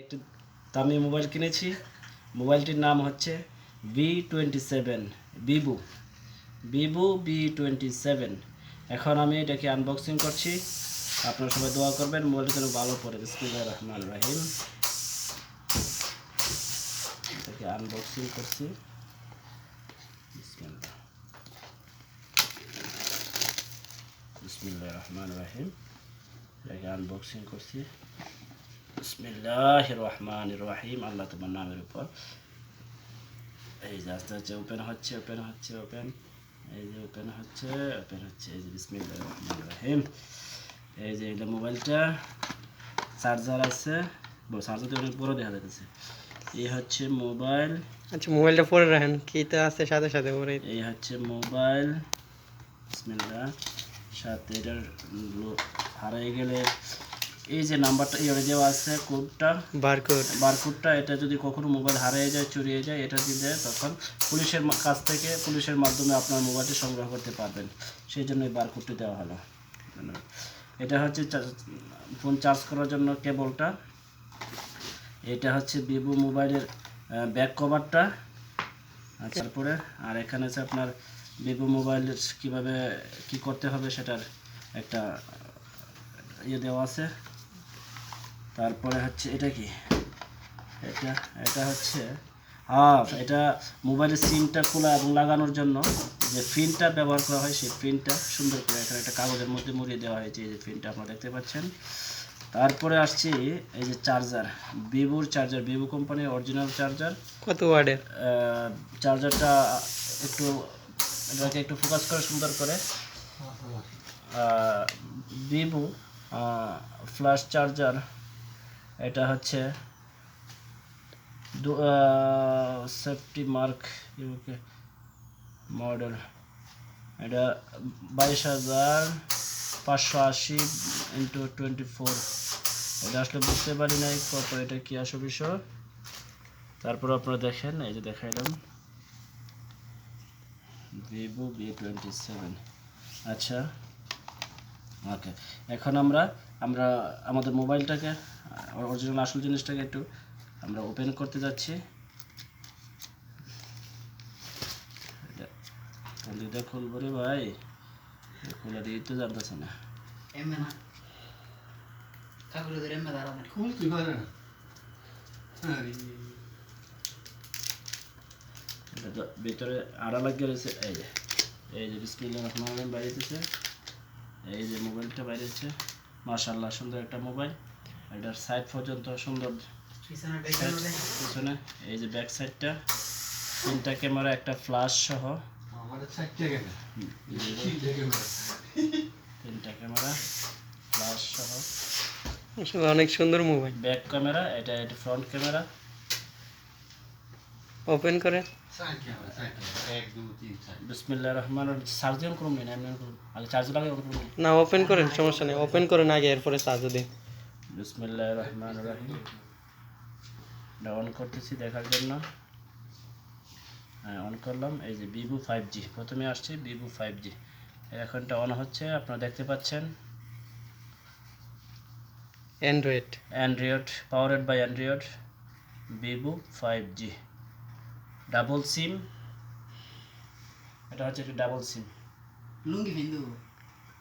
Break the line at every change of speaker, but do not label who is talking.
একটি দামি মোবাইল কিনেছি। মোবাইলটির নাম হচ্ছে V27 ভিভো V27। এখন আমি এটাকে আনবক্সিং করছি। আপনারা সবাই দোয়া করবেন মোবাইলটা যেন ভালো পড়ে। বিসমিল্লাহির রহমানির রহিম। এটাকে আনবক্সিং করছি। বিসমিল্লাহির রহমানির রহিম। এটাকে আনবক্সিং করছি। বিসমিল্লাহির রহমানির রহিম। আল্লাহ তোমার নামের উপর। এই যে আস্তে আস্তে ওপেন হচ্ছে। এই যে ওপেন হচ্ছে। এই যে বিসমিল্লাহির রহমানির রহিম। এই যে এটা মোবাইলটা চার্জার আছে। চার্জারটা অনেক বড় দেখা যাচ্ছে। এই হচ্ছে মোবাইল।
আচ্ছা, মোবাইলটা পরে রাখেন, কিটা আছে সাথে সাথে পরে।
এই হচ্ছে মোবাইল। বিসমিল্লাহ। সাথে এটার হারিয়ে গেলে এই যে নাম্বারটা এখানে দেওয়া আছে, কোডটা, বারকোডটা, এটা যদি কখনো মোবাইল হারিয়ে যায়, চুরিয়ে যায়, এটা দিলে তখন পুলিশের কাছ থেকে পুলিশের মাধ্যমে আপনার মোবাইলটি সংগ্রহ করতে পারবেন। সেই জন্য এই বারকোডটি দেওয়া হলো। এটা হচ্ছে ফোন চার্জ করার জন্য কেবলটা। এটা হচ্ছে ভিভো মোবাইলের ব্যাক কভারটা। আচ্ছা, তারপরে আর এখানে আছে আপনার ভিভো মোবাইলের কীভাবে কি করতে হবে সেটার একটা ইয়ে দেওয়া আছে। তারপরে হচ্ছে এটা কি, এটা হচ্ছে এটা মোবাইলের সিমটা খোলা এবং লাগানোর জন্য যে পিনটা ব্যবহার করা হয়, সেই পিনটা সুন্দর করে এখানে একটা কাগজের মধ্যে মুড়িয়ে দেওয়া হয়েছে। এই যে পিনটা আপনারা দেখতে পাচ্ছেন। তারপরে আসছি এই যে চার্জার, ভিভোর চার্জার, ভিভো কোম্পানির অরিজিনাল চার্জার।
কত ওয়াটের
চার্জারটা? এটাকে একটু ফোকাস করে সুন্দর করে। Vivo flash charger. এটা হচ্ছে সেফটি মার্ক ইউকে মডেল। এটা 22,580 × 24। এটা আসলে বুঝতে পারি নাই কত, এটা কি আসল বিষয়। তারপর আপনারা দেখেন, এই যে দেখাইলাম ভিভো V27। আচ্ছা, ওকে। এখন আমরা আমাদের মোবাইলটাকে, অরিজিনাল আসল জিনিসটাকে একটু আমরা ওপেন করতে যাচ্ছি। এটা খুলবো রে ভাই, খুলে দিয়ে তো জানতেছে না। এটা তো ভিতরে আড়া লাগিয়ে রয়েছে। এই যে বিসমিল্লাহির রহমানির রহিম বাইরেছে। এই যে মোবাইলটা বাইরেছে। মাশাআল্লাহ, সুন্দর একটা মোবাইল। এটার সাইড পর্যন্ত সুন্দর। পিছনে এই যে ব্যাক সাইডটা, 3টা ক্যামেরা, একটা ফ্ল্যাশ সহ। 3টা ক্যামেরা ফ্ল্যাশ সহ,
আসলে অনেক সুন্দর মোবাইল।
ব্যাক ক্যামেরা, এটা ফ্রন্ট ক্যামেরা।
ওপেন করে
বিসমিল্লাহির রহমানির রহিম। চার্জিং করুন না, এমনি করুন, আগে চার্জ লাগিয়ে অন করুন
না, ওপেন করেন, সমস্যা নেই, ওপেন করেন আগে, এরপরে চার্জ দিন।
বিসমিল্লাহির রহমানির রহিম। এটা অন করতেছি দেখার জন্য। অন করলাম। এই যে ভিভো 5G প্রথমে আসছে, ভিভো 5G। এখনটা অন হচ্ছে, আপনারা দেখতে পাচ্ছেন।
Android,
powered by Android, Vivo 5G double SIM. এটা হচ্ছে একটা ডাবল সিম।
লুঙ্গি